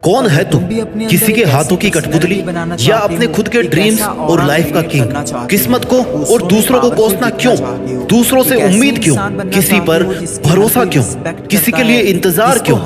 कौन है तुम? किसी के हाथों की कठपुतली या अपने खुद के ड्रीम्स और लाइफ का किंग? किस्मत को और दूसरों को कोसना क्यों? दूसरों से उम्मीद क्यों? किसी पर भरोसा क्यों? किसी के लिए इंतजार क्यों?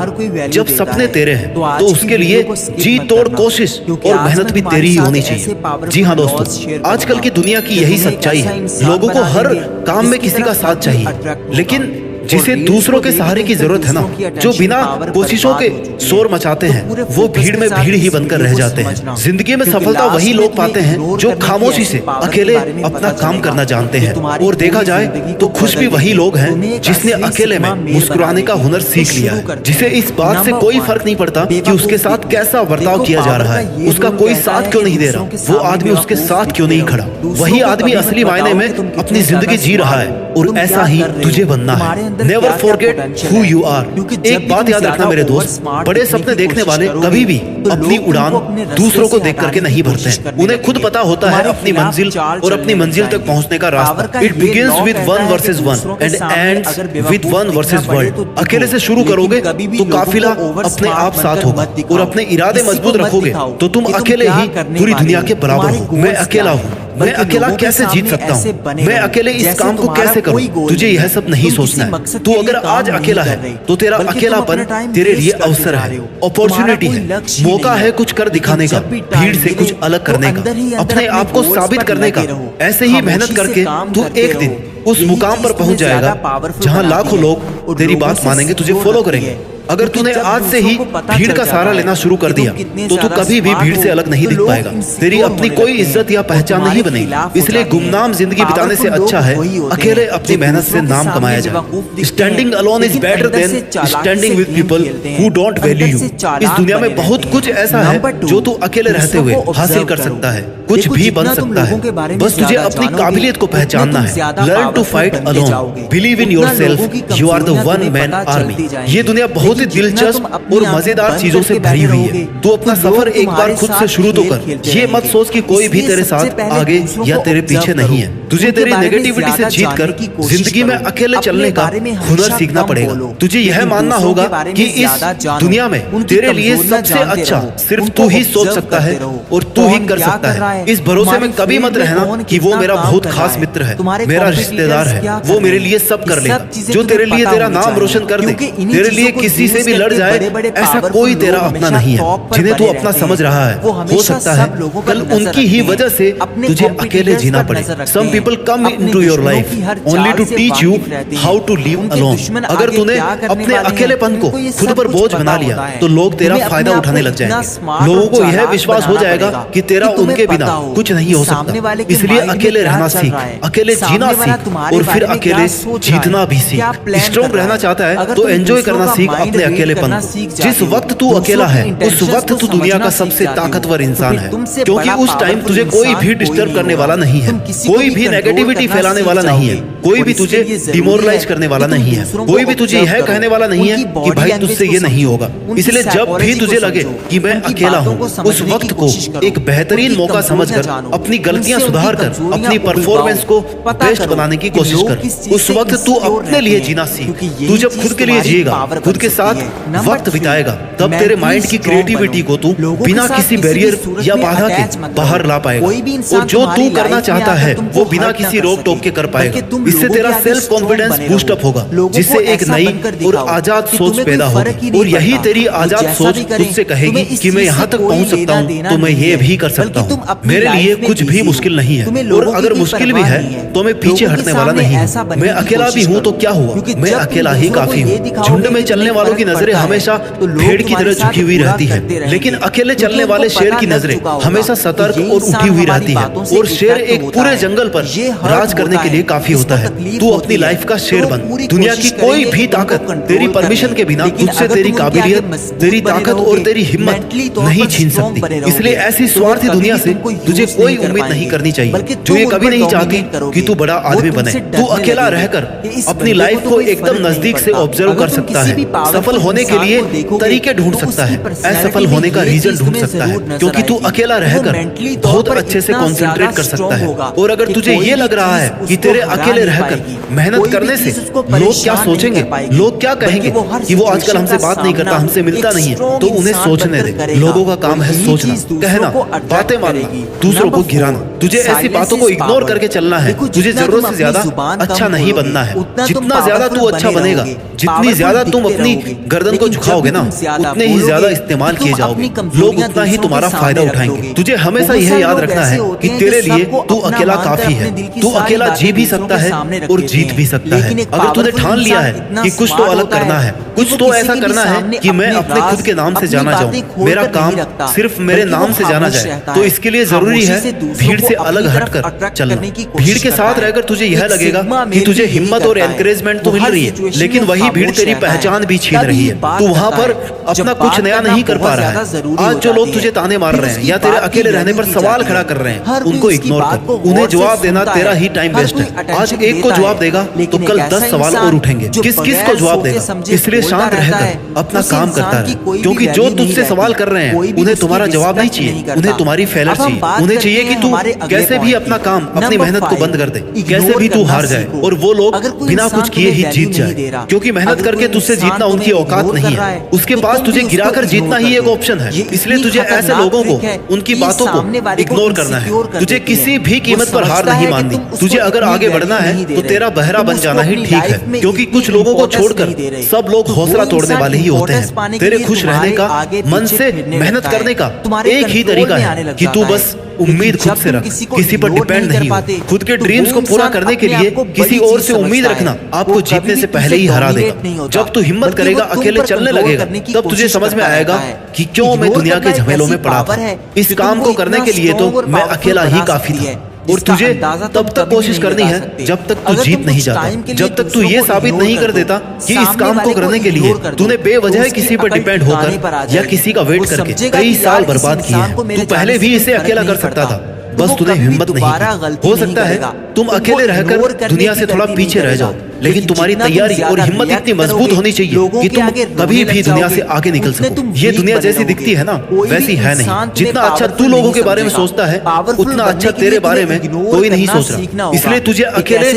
जब सपने तेरे हैं तो उसके लिए जी तोड़ कोशिश और मेहनत भी तेरी ही होनी चाहिए। जी हाँ दोस्तों, आजकल की दुनिया की यही सच्चाई है। लोगों को हर काम में किसी का साथ चाहिए, लेकिन जिसे दूसरों के सहारे की जरूरत है ना, जो बिना कोशिशों के शोर मचाते हैं, वो भीड़ में भीड़ ही बनकर रह जाते हैं। जिंदगी में सफलता वही लोग पाते हैं जो खामोशी से अकेले अपना काम करना जानते हैं। और देखा जाए तो खुश भी वही लोग हैं जिसने अकेले में मुस्कुराने का हुनर सीख लिया है, जिसे इस बात से कोई फर्क नहीं पड़ता कि उसके साथ कैसा बर्ताव किया जा रहा है, उसका कोई साथ क्यों नहीं दे रहा, वो आदमी उसके साथ क्यों नहीं खड़ा। वही आदमी असली मायने में अपनी जिंदगी जी रहा है और ऐसा ही तुझे बनना है। Never forget who you are. एक बात याद रखना मेरे दोस्त, बड़े सपने देखने वाले कभी भी अपनी उड़ान दूसरों को देख करके नहीं भरते हैं। उन्हें खुद पता होता है अपनी मंजिल और अपनी मंजिल तक पहुंचने का रास्ता। It begins with one versus one and ends with one versus world. अकेले से शुरू करोगे तो काफिला अपने आप साथ होगा, और अपने इरादे मजबूत रखोगे तो तुम अकेले ही पूरी दुनिया के बराबर हो। मैं अकेला हूँ, मैं अकेला कैसे जीत सकता हूँ, मैं अकेले इस काम को कैसे करूँ? तुझे यह सब नहीं सोचना है। तू अगर आज अकेला है तो तेरा अकेलापन तेरे लिए अवसर है, अपॉर्चुनिटी है, मौका है कुछ कर दिखाने का, भीड़ से कुछ अलग करने का, अपने आप को साबित करने का। ऐसे ही मेहनत करके तू एक दिन उस मुकाम पर पहुंच जाएगा जहां लाखों लोग तेरी बात मानेंगे, तुझे फॉलो करेंगे। अगर तूने आज से ही भीड़ का सहारा लेना शुरू कर दिया तो तू कभी भी भीड़ से अलग नहीं दिख पाएगा। तेरी अपनी कोई इज्जत या पहचान नहीं बनेगी। इसलिए गुमनाम जिंदगी बिताने से अच्छा है अकेले अपनी मेहनत से नाम कमाया जाए। Standing alone is better than standing with people who don't value you. इस दुनिया में बहुत कुछ ऐसा है जो तू अकेले रहते हुए हासिल कर सकता है, कुछ भी बन सकता है। बस तुझे अपनी काबिलियत को पहचानना है। Learn to fight alone, believe in yourself, you are the one man army. ये दुनिया बहुत ही दिलचस्प और मजेदार चीजों से भरी हुई है। तू अपना सफर एक बार खुद से शुरू तो कर। ये मत सोच कि कोई भी तेरे साथ आगे या तेरे पीछे नहीं है। तुझे तेरी नेगेटिविटी से जीतकर जिंदगी में अकेले चलने का हुनर सीखना पड़ेगा। तुझे यह मानना होगा कि इस दुनिया में तेरे लिए सबसे अच्छा सिर्फ तू ही सोच सकता है और तू ही कर सकता है। इस भरोसे में कभी मत रहना कि वो मेरा बहुत खास मित्र है, मेरा रिश्तेदार है, वो मेरे लिए सब कर लेगा। जो तेरे लिए तेरा नाम रोशन कर दे, तेरे लिए किसी से भी लड़ जाए, ऐसा कोई तेरा अपना नहीं है जिन्हें तू अपना समझ रहा है। हो सकता है कल उनकी ही वजह से तुझे अकेले जीना पड़े। Some people come into your life only to teach you how to live alone. अगर तूने अपने अकेलेपन को खुद पर बोझ बना लिया तो लोग तेरा फायदा उठाने लग जाएंगे। लोगों को यह विश्वास हो जाएगा कि तेरा उनके बिना कुछ नहीं हो सकता। इसलिए अकेले रहना सीख, अकेले जीना सीख और फिर अकेले जीतना भी सीख। स्ट्रॉन्ग रहना चाहता है तो एंजॉय करना सीख अपने अकेलेपन को। जिस वक्त तू अकेला है उस वक्त तू दुनिया का सबसे ताकतवर इंसान है, क्योंकि उस टाइम तुझे कोई भी डिस्टर्ब करने वाला नहीं है, कोई भी नेगेटिविटी फैलाने वाला नहीं है, कोई भी तुझे डिमोरलाइज करने वाला नहीं है, कोई भी तुझे यह कहने वाला नहीं है कि भाई तुझसे ये नहीं होगा। इसलिए जब भी तुझे लगे कि मैं अकेला हूँ, उस वक्त को एक बेहतरीन मौका समझकर अपनी गलतियां सुधार कर अपनी परफॉर्मेंस को बेस्ट बनाने की कोशिश कर। उस वक्त तू अपने लिए जीना सीख। तू जब खुद के लिए जिएगा, खुद के साथ वक्त बिताएगा, तब तेरे माइंड की क्रिएटिविटी को तू बिना किसी बैरियर या बाधा के बाहर ला पाएगा, और जो तू करना चाहता है वो बिना किसी रोक टोक के कर पाएगा। इससे तेरा सेल्फ कॉन्फिडेंस बूस्ट अप होगा, जिससे एक नई और आजाद सोच पैदा होगी। और यही तेरी आजाद सोच तुझसे कहेगी कि मैं यहाँ तक पहुँच सकता हूँ तो मैं ये भी कर सकता हूँ। मेरे लिए कुछ भी मुश्किल नहीं है, और अगर मुश्किल भी है तो मैं पीछे हटने वाला नहीं हूँ। मैं अकेला भी हूँ तो क्या हुआ, मैं अकेला ही काफी हूँ। झुंड में चलने वालों की नजरें हमेशा भेड़ की तरह झुकी हुई रहती है, लेकिन अकेले चलने वाले शेर की नजरें हमेशा सतर्क और उठी हुई रहती है। और शेर एक पूरे जंगल पर राज करने के लिए काफी होता है। तू अपनी लाइफ का शेर बन। दुनिया की कोई भी ताकत तेरी परमिशन के बिना तुझसे तेरी काबिलियत, तेरी ताकत और तेरी हिम्मत नहीं छीन सकती। इसलिए ऐसी स्वार्थी दुनिया से तुझे कोई उम्मीद नहीं करनी चाहिए जो ये कभी नहीं चाहती कि तू बड़ा आदमी बने। तू अकेला रहकर अपनी लाइफ को एकदम नजदीक से ऑब्जर्व कर सकता है, सफल होने के लिए तरीके ढूंढ सकता है, असफल होने का रीजन ढूंढ सकता है, क्योंकि तू अकेला रहकर बहुत अच्छे से कंसंट्रेट कर सकता है। और अगर तुझे तुझे ये लग रहा है कि तेरे अकेले रहकर मेहनत करने से लोग क्या सोचेंगे, लोग क्या कहेंगे कि वो आजकल हमसे बात नहीं करता, हमसे मिलता नहीं है, तो उन्हें सोचने दे। लोगों का काम है सोचना, कहना, बातें मानना, दूसरों को गिराना। तुझे ऐसी बातों को इग्नोर करके चलना है। तुझे जरूरत से ज्यादा अच्छा नहीं बनना है। जितना ज्यादा तू अच्छा बनेगा, जितनी ज्यादा तुम अपनी गर्दन को झुकाओगे ना, उतने ही ज्यादा इस्तेमाल किए जाओगे। लोग उतना ही तुम्हारा फायदा उठाएंगे। तुझे हमेशा यह याद रखना है कि तेरे लिए तू अकेला काफी है। तू अकेला जी भी सकता है और जीत भी सकता है। अगर तूने ठान लिया है कि कुछ तो अलग करना है, कुछ तो ऐसा करना है कि मैं अपने खुद के नाम से जाना जाऊं, मेरा काम सिर्फ मेरे नाम से जाना जाए, तो इसके लिए जरूरी है भीड़ से अलग हटकर चलना। भीड़ के साथ रहकर तुझे यह लगेगा कि तुझे हिम्मत और एनकरेजमेंट तो मिल रही है, लेकिन वही भीड़ तेरी पहचान भी छीन रही है। तू वहां पर अपना कुछ नया नहीं कर पा रहा है। आज जो लोग तुझे ताने मार रहे हैं या तेरे अकेले रहने पर सवाल खड़ा कर रहे हैं, उनको इग्नोर कर। उन्हें जवाब देना तेरा ही टाइम वेस्ट है। आज एक को जवाब देगा तो कल 10 सवाल और उठेंगे। किस किस को जवाब देगा? इसलिए शांत रहकर अपना काम करता रहे, क्योंकि जो तुझसे सवाल कर रहे हैं उन्हें तुम्हारा जवाब नहीं चाहिए, उन्हें तुम्हारी फेलर चाहिए। उन्हें चाहिए कि तू कैसे भी अपना काम, अपनी मेहनत को बंद कर दे, कैसे भी तू हार जाए और वो लोग बिना कुछ किए ही जीत जाए, क्योंकि मेहनत करके तुझसे जीतना उनकी औकात नहीं है। उसके पास तुझे गिराकर जीतना ही एक ऑप्शन है। इसलिए तुझे ऐसे लोगों को, उनकी बातों को इग्नोर करना है। तुझे किसी भी कीमत पर हार नहीं माननी। तुझे अगर आगे बढ़ना है तो तेरा बहरा बन जाना ही ठीक है, क्योंकि कुछ लोगों को छोड़कर सब लोग हौसला तोड़ने वाले ही होते हैं। तेरे खुश रहने का, मन से मेहनत करने का एक ही तरीका है कि तू बस उम्मीद खुद से रख, किसी पर डिपेंड नहीं हो। खुद के ड्रीम्स को पूरा करने के लिए किसी और से उम्मीद रखना आपको जीतने से पहले ही हरा देगा। जब तू हिम्मत करेगा, अकेले चलने लगेगा, तब तुझे समझ में आएगा कि क्यों मैं दुनिया के झमेलों में पड़ा था। इस काम को करने के लिए तो मैं अकेला ही काफी था। और तुझे तब तक कोशिश करनी है जब तक तू जीत नहीं जाता, जब तक तू ये साबित नहीं कर देता कि इस काम को करने के लिए तूने बेवजह किसी पर डिपेंड होकर या किसी का वेट करके कई साल बर्बाद किए हैं। तू पहले भी इसे अकेला कर सकता था, बस तूने हिम्मत नहीं की। हो सकता है तुम अकेले रहकर दुनिया से थोड़ा पीछे रह जाओ, लेकिन तुम्हारी तैयारी और हिम्मत इतनी मजबूत होनी चाहिए कि तुम कभी भी दुनिया से आगे निकल सको। ये दुनिया जैसी दिखती है ना, वैसी है नहीं। जितना अच्छा तू लोगों के बारे में सोचता है, उतना अच्छा तेरे बारे में कोई नहीं सोच रहा। इसलिए तुझे अकेले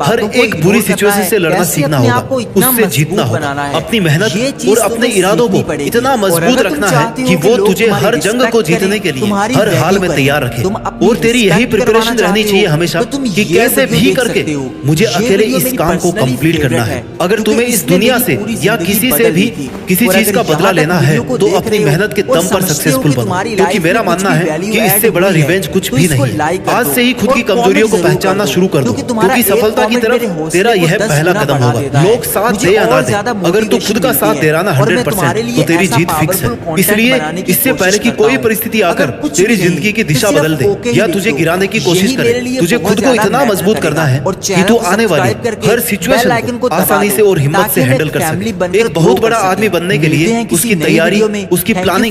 हर एक बुरी सिचुएशन से लड़ना सीखना होगा, उससे जीतना होगा। अपनी मेहनत और अपने इरादों को इतना मजबूत रखना है कि वो तुझे हर जंग को जीतने के लिए हर हाल में तैयार रखे। और तेरी यही प्रिपरेशन रहनी चाहिए हमेशा कि कैसे भी करके मुझे अकेले इस काम को कंप्लीट करना है। अगर तुम्हें इस दुनिया से या किसी से भी किसी चीज का बदला लेना है तो अपनी मेहनत के दम पर सक्सेसफुल बनो, क्योंकि मेरा मानना है कि इससे बड़ा रिवेंज कुछ भी नहीं है। आज से ही खुद की कमजोरियों को पहचानना शुरू कर दो, क्योंकि सफलता की तरफ तेरा यह पहला कदम होगा। लोग साथ दे या ना दे, अगर तू खुद का साथ दे रहा ना 100%, तो तेरी जीत फिक्स है। इसलिए इससे पहले कि कोई परिस्थिति आकर तेरी जिंदगी की दिशा बदल दे या तुझे गिराने की कोशिश करे, तुझे खुद को इतना मजबूत करना है कि तू आने वाली हर सिचुएशन को आसानी से और हिम्मत से हैंडल कर सके। एक बहुत बड़ा आदमी बनने के लिए उसकी तैयारी, उसकी प्लानिंग